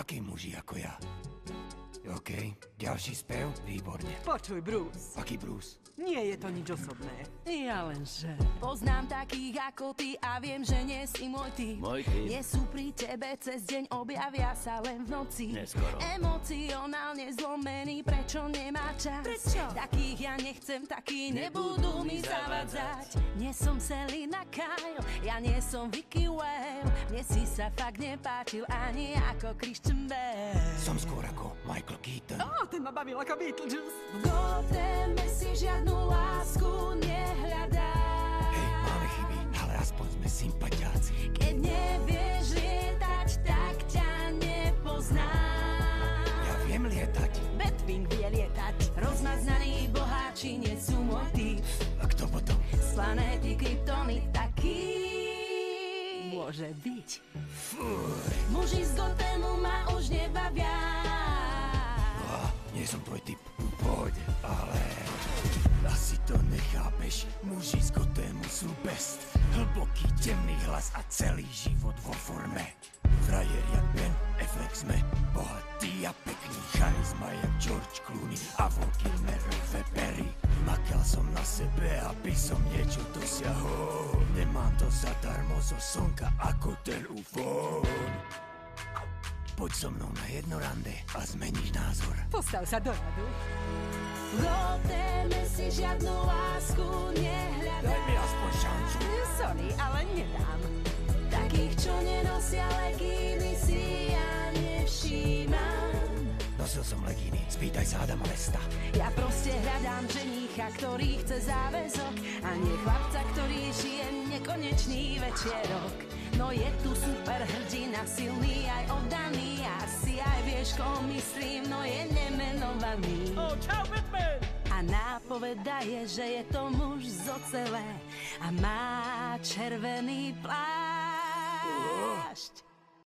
Takí muži ako ja. OK, ďalší spev? Výborne. Počuj, Bruce. Aký Bruce? Nie je to nič osobné. Ja lenže... Poznám takých ako ty a viem, že nie si môj typ. Nie sú pri tebe cez deň, objavia sa len v noci. Neskoro. Emocionálne zlomený, prečo nemá čas? Prečo? Takých ja nechcem, takí nebudú mi zavadzať. Nie som Selina Kyle, ja nie som Vicky Whale. Mne si sa fakt nepáčil ani ako Christian Bale. Som skôr ako Michael Keaton. Ten ma bavil ako Beetlejuice. V Gothame si žiadnu lásku nehľadám. Hej, máme chyby, ale aspoň sme sympatiáci. Keď nevieš lietať, tak ťa nepoznám. Ja viem lietať. Batwing vie lietať, rozmaznaní boháči nie sú môj typ. A kto potom? Z planéty Kryptonit taký môže byť. Fuj. Muži z Gothemu ma už nebavia. Nie som tvoj typ. Poď, ale... Asi to nechápeš. Muži z Gothému sú best. Hlboký, temný hlas a celý život vo forme. Frajer jak Ben Affleck sme. Bohatý a pekný. Charizma jak George Clooney a Val Kilmerové pery. Makal som na sebe, aby som niečo dosiahol. Nemám to zadarmo zo slnka ako ten ufón. Poď so mnou na jedno rande a zmeníš názor. Postav sa do radu. V Gothame si žiadnu lásku nehľadám. Daj mi aspoň šancu. Sorry, ale nedám. Takých, čo nenosia legíny, si ja nevšímam. Nosil som legíny, spýtaj sa Adama Lesta. Ja proste hľadám ženícha, ktorý chce záväzok a nie chlapca, ktorý žije nekonečný večierok. No je tu super hrdina, silný aj oddaný, asi aj vieš, koho myslím, no je nemenovaný. Čau, Batman! A nápoveda je, že je to muž z ocele a má červený plášť.